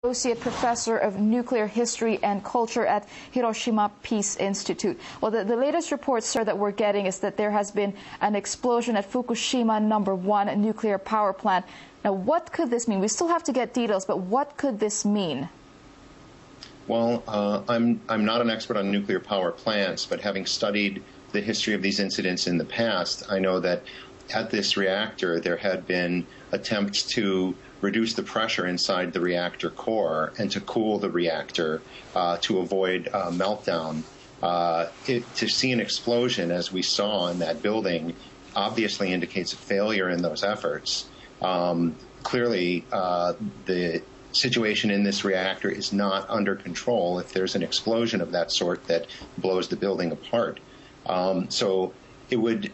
Associate Professor of Nuclear History and Culture at Hiroshima Peace Institute. Well, the latest report, sir, that we're getting is that there has been an explosion at Fukushima #1 nuclear power plant. Now, what could this mean? We still have to get details, but what could this mean? Well, I'm not an expert on nuclear power plants, but having studied the history of these incidents in the past, I know that at this reactor there had been attempts to reduce the pressure inside the reactor core and to cool the reactor to avoid meltdown. To see an explosion, as we saw in that building, obviously indicates a failure in those efforts. Clearly, the situation in this reactor is not under control if there's an explosion of that sort that blows the building apart. So it would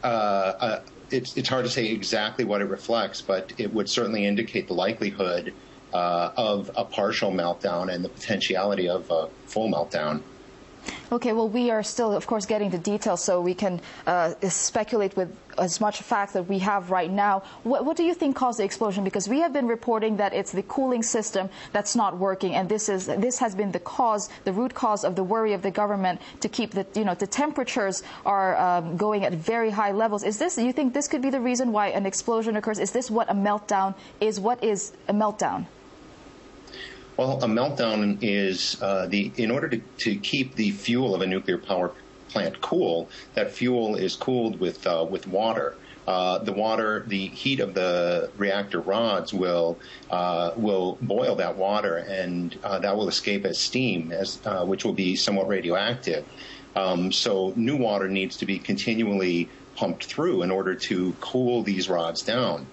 it's hard to say exactly what it reflects, but it would certainly indicate the likelihood of a partial meltdown and the potentiality of a full meltdown. Okay, well, we are still, of course, getting the details, so we can speculate with as much fact that we have right now. What do you think caused the explosion? Because we have been reporting that it's the cooling system that's not working, and this has been the cause, the root cause of the worry of the government to keep the temperatures are going at very high levels. Do you think this could be the reason why an explosion occurs? Is this what a meltdown is? What is a meltdown? Well, a meltdown is in order to keep the fuel of a nuclear power plant cool, that fuel is cooled with water. The heat of the reactor rods will boil that water, and that will escape as steam, which will be somewhat radioactive. So new water needs to be continually pumped through in order to cool these rods down.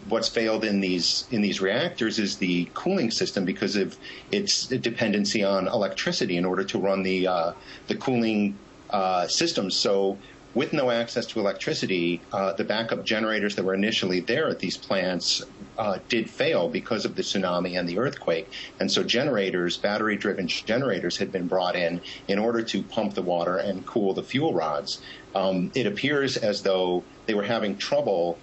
What's failed in these reactors is the cooling system because of its dependency on electricity in order to run the cooling system. So with no access to electricity, the backup generators that were initially there at these plants did fail because of the tsunami and the earthquake. And so battery-driven generators had been brought in order to pump the water and cool the fuel rods. It appears as though they were having trouble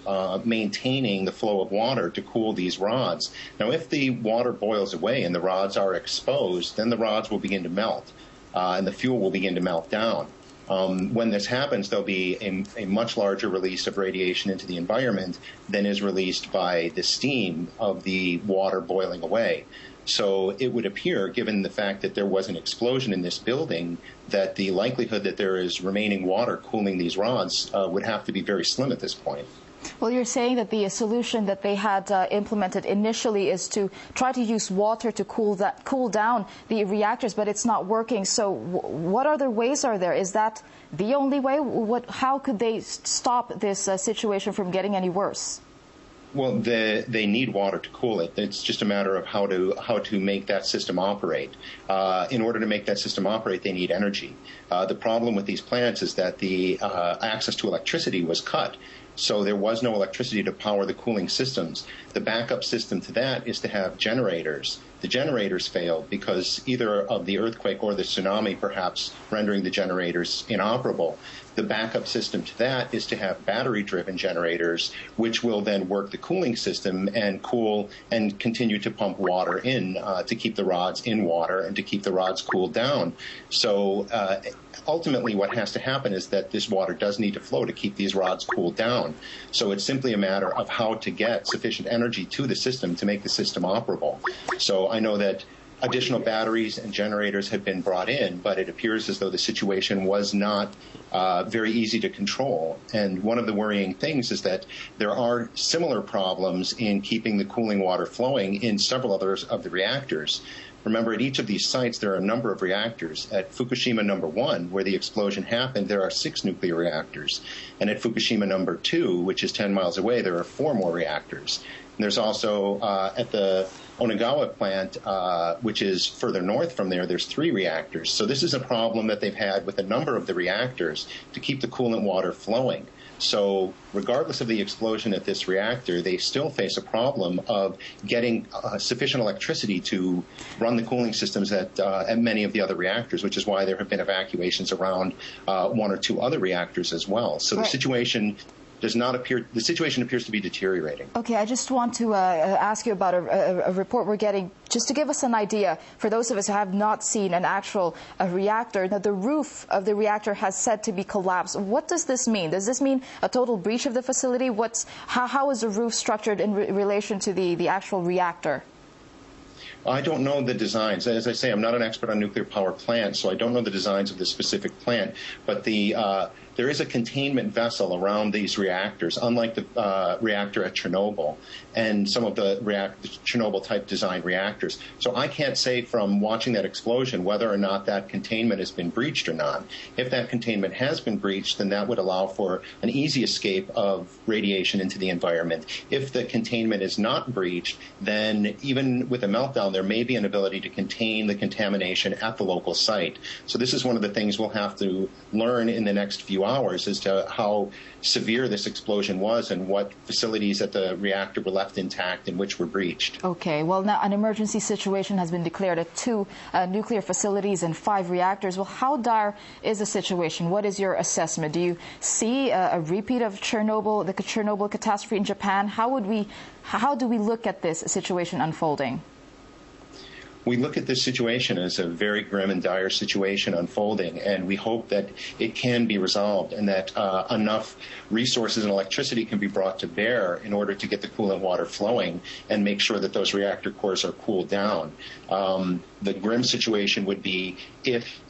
maintaining the flow of water to cool these rods. Now, if the water boils away and the rods are exposed, then the rods will begin to melt, and the fuel will begin to melt down. When this happens, there'll be a much larger release of radiation into the environment than is released by the steam of the water boiling away. So it would appear, given the fact that there was an explosion in this building, that the likelihood that there is remaining water cooling these rods would have to be very slim at this point. Well, you're saying that the solution that they had implemented initially is to try to use water to cool down the reactors, but it's not working. So what other ways are there? Is that the only way? How could they stop this situation from getting any worse? Well, they need water to cool it. It's just a matter of how to make that system operate. In order to make that system operate, they need energy. The problem with these plants is that the access to electricity was cut. So there was no electricity to power the cooling systems. The backup system to that is to have generators. The generators failed because either of the earthquake or the tsunami perhaps rendering the generators inoperable. The backup system to that is to have battery-driven generators, which will then work the cooling system and cool and continue to pump water in to keep the rods in water and to keep the rods cooled down. So ultimately what has to happen is that this water does need to flow to keep these rods cooled down. So it's simply a matter of how to get sufficient energy to the system to make the system operable. So I know that additional batteries and generators had been brought in, but it appears as though the situation was not very easy to control. And one of the worrying things is that there are similar problems in keeping the cooling water flowing in several others of the reactors. Remember, at each of these sites, there are a number of reactors. At Fukushima #1, where the explosion happened, there are 6 nuclear reactors. And at Fukushima #2, which is 10 miles away, there are 4 more reactors. And there's also at the Onagawa plant, which is further north from there, there's 3 reactors. So this is a problem that they've had with a number of the reactors to keep the coolant water flowing. So regardless of the explosion at this reactor, they still face a problem of getting sufficient electricity to run the cooling systems at many of the other reactors, which is why there have been evacuations around 1 or 2 other reactors as well. So the situation does not appear, the situation appears to be deteriorating. Okay, I just want to ask you about a report we're getting, just to give us an idea, for those of us who have not seen an actual reactor, that the roof of the reactor has said to be collapsed. What does this mean? Does this mean a total breach of the facility? How is the roof structured in relation to the actual reactor? I don't know the designs. As I say, I'm not an expert on nuclear power plants, so I don't know the designs of this specific plant. But there is a containment vessel around these reactors, unlike the reactor at Chernobyl and some of the Chernobyl-type design reactors. So I can't say from watching that explosion whether or not that containment has been breached or not. If that containment has been breached, then that would allow for an easy escape of radiation into the environment. If the containment is not breached, then even with a meltdown, there may be an ability to contain the contamination at the local site. So this is one of the things we'll have to learn in the next few hours as to how severe this explosion was and what facilities at the reactor were left intact and which were breached. Okay, well, now an emergency situation has been declared at 2 nuclear facilities and 5 reactors. Well, how dire is the situation? What is your assessment? Do you see a repeat of Chernobyl, the Chernobyl catastrophe in Japan? How do we look at this situation unfolding? We look at this situation as a very grim and dire situation unfolding, and we hope that it can be resolved and that enough resources and electricity can be brought to bear in order to get the coolant water flowing and make sure that those reactor cores are cooled down. The grim situation would be if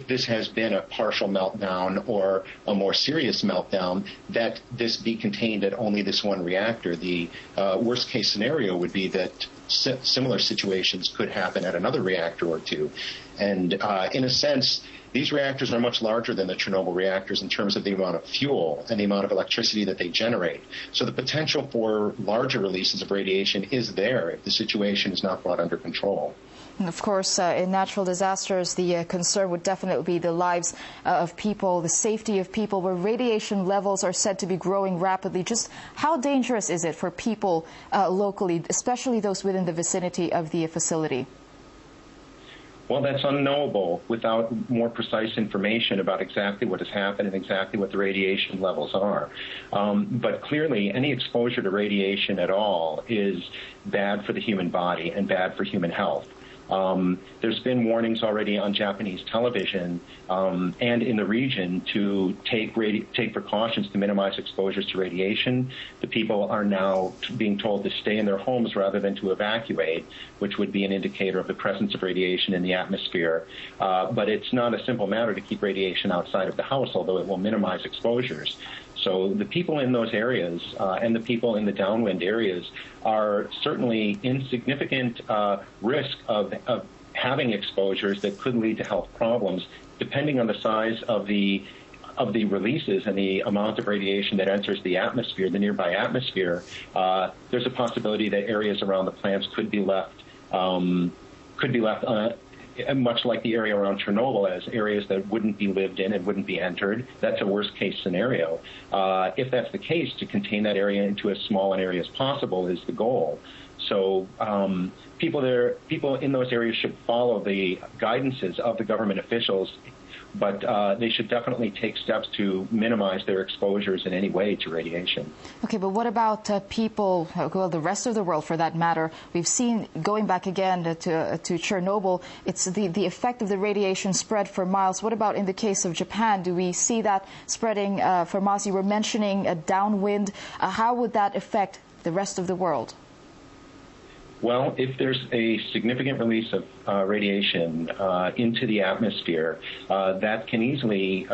this has been a partial meltdown or a more serious meltdown, that this be contained at only this one reactor. The worst case scenario would be that similar situations could happen at another reactor or two. And in a sense, these reactors are much larger than the Chernobyl reactors in terms of the amount of fuel and the amount of electricity that they generate. So the potential for larger releases of radiation is there if the situation is not brought under control. And of course, in natural disasters, the concern would definitely be the lives of people, the safety of people, where radiation levels are said to be growing rapidly. Just how dangerous is it for people locally, especially those within the vicinity of the facility? Well, that's unknowable without more precise information about exactly what has happened and exactly what the radiation levels are. But clearly, any exposure to radiation at all is bad for the human body and bad for human health. There's been warnings already on Japanese television and in the region to take precautions to minimize exposures to radiation. The people are now being told to stay in their homes rather than to evacuate, which would be an indicator of the presence of radiation in the atmosphere. But it's not a simple matter to keep radiation outside of the house, although it will minimize exposures. So the people in those areas and the people in the downwind areas are certainly in significant risk of having exposures that could lead to health problems, depending on the size of the releases and the amount of radiation that enters the atmosphere, the nearby atmosphere. There's a possibility that areas around the plants could be left much like the area around Chernobyl, as areas that wouldn't be lived in and wouldn't be entered. That's a worst-case scenario. If that's the case, to contain that area into as small an area as possible is the goal. So people in those areas should follow the guidances of the government officials, but they should definitely take steps to minimize their exposures in any way to radiation. Okay, but what about people, well, the rest of the world for that matter? We've seen, going back again to Chernobyl, it's the effect of the radiation spread for miles. What about in the case of Japan? Do we see that spreading for miles? You were mentioning a downwind. How would that affect the rest of the world? Well, if there's a significant release of radiation into the atmosphere, that can easily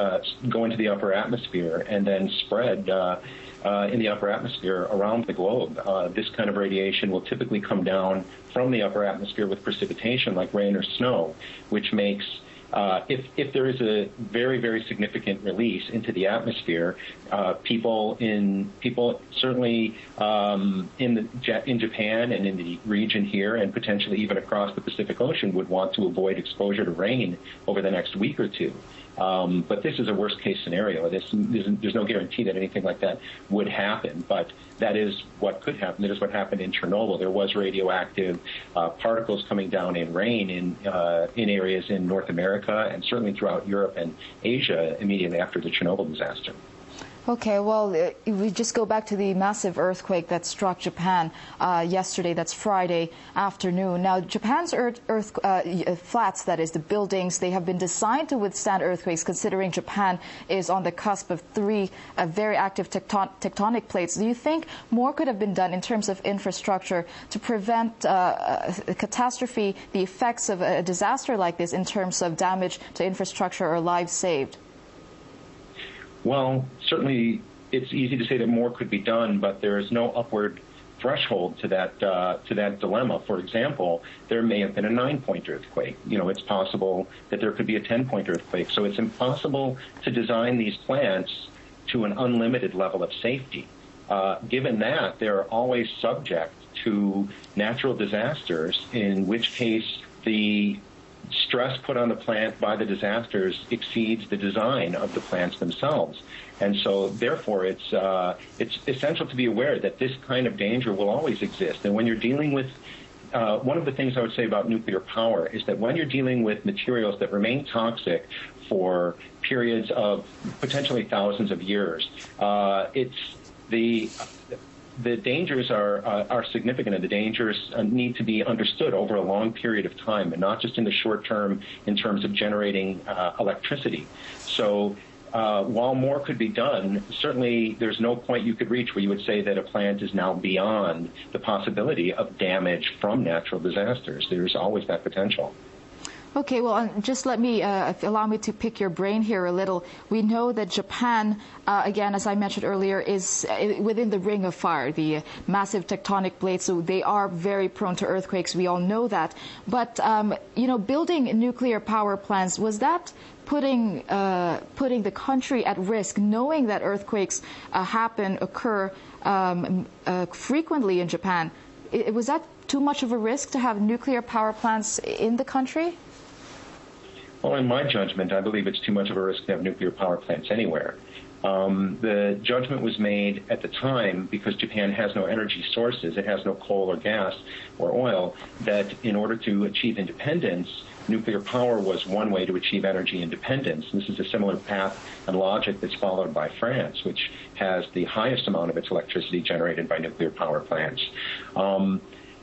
go into the upper atmosphere and then spread in the upper atmosphere around the globe. This kind of radiation will typically come down from the upper atmosphere with precipitation like rain or snow, which makes if there is a very, very significant release into the atmosphere, people certainly in Japan and in the region here and potentially even across the Pacific Ocean would want to avoid exposure to rain over the next week or two. But this is a worst-case scenario. There's no guarantee that anything like that would happen, but that is what could happen. That is what happened in Chernobyl. There was radioactive particles coming down in rain in areas in North America and certainly throughout Europe and Asia immediately after the Chernobyl disaster. Okay, well, we just go back to the massive earthquake that struck Japan yesterday. That's Friday afternoon. Now, Japan's flats, that is, the buildings, they have been designed to withstand earthquakes, considering Japan is on the cusp of three very active tectonic plates. Do you think more could have been done in terms of infrastructure to prevent a catastrophe, the effects of a disaster like this, in terms of damage to infrastructure or lives saved? Well, certainly it's easy to say that more could be done, but there is no upward threshold to that dilemma. For example, there may have been a 9-point earthquake. You know, it's possible that there could be a 10-point earthquake. So it's impossible to design these plants to an unlimited level of safety. Given that, they're always subject to natural disasters, in which case the stress put on the plant by the disasters exceeds the design of the plants themselves. And so, therefore, it's essential to be aware that this kind of danger will always exist. And when you're dealing with, one of the things I would say about nuclear power is that when you're dealing with materials that remain toxic for periods of potentially thousands of years, the dangers are significant, and the dangers need to be understood over a long period of time, and not just in the short term in terms of generating electricity. So while more could be done, certainly there's no point you could reach where you would say that a plant is now beyond the possibility of damage from natural disasters. There's always that potential. Okay, well, just allow me to pick your brain here a little. We know that Japan, again, as I mentioned earlier, is within the ring of fire, the massive tectonic plates, so they are very prone to earthquakes. We all know that. But, you know, building nuclear power plants, was that putting the country at risk, knowing that earthquakes occur frequently in Japan? Was that too much of a risk to have nuclear power plants in the country? Well, in my judgment, I believe it's too much of a risk to have nuclear power plants anywhere. The judgment was made at the time, because Japan has no energy sources, it has no coal or gas or oil, that in order to achieve independence, nuclear power was one way to achieve energy independence. This is a similar path and logic that's followed by France, which has the highest amount of its electricity generated by nuclear power plants.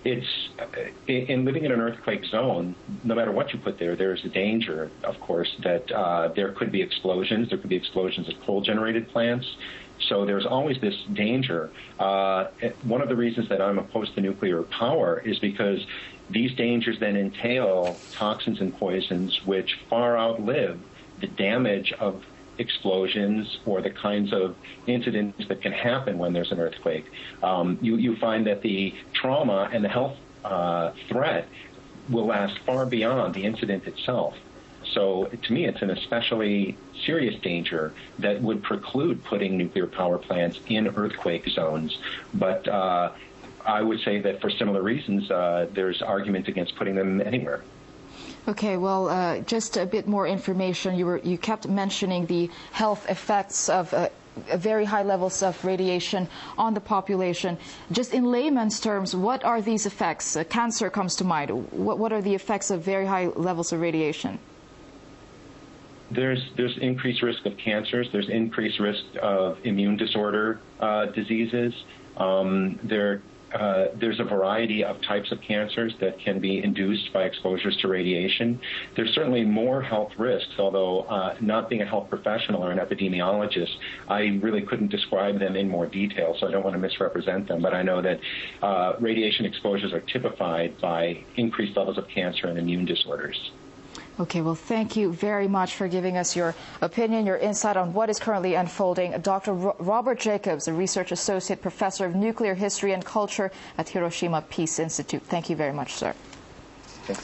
In living in an earthquake zone, no matter what you put there, there's a danger, of course, that there could be explosions. There could be explosions at coal-generated plants. So there's always this danger. One of the reasons that I'm opposed to nuclear power is because these dangers then entail toxins and poisons which far outlive the damage of explosions or the kinds of incidents that can happen when there's an earthquake. You find that the trauma and the health threat will last far beyond the incident itself. So to me, it's an especially serious danger that would preclude putting nuclear power plants in earthquake zones. But I would say that for similar reasons, there's argument against putting them anywhere. Okay, well, just a bit more information. You kept mentioning the health effects of very high levels of radiation on the population. Just in layman's terms, what are these effects? Cancer comes to mind. What are the effects of very high levels of radiation? There's increased risk of cancers. There's increased risk of immune disorder diseases. There's a variety of types of cancers that can be induced by exposures to radiation. There's certainly more health risks, although not being a health professional or an epidemiologist, I really couldn't describe them in more detail, so I don't want to misrepresent them. But I know that radiation exposures are typified by increased levels of cancer and immune disorders. Okay, well, thank you very much for giving us your opinion, your insight on what is currently unfolding. Dr. Robert Jacobs, a research associate professor of nuclear history and culture at Hiroshima Peace Institute. Thank you very much, sir. Okay.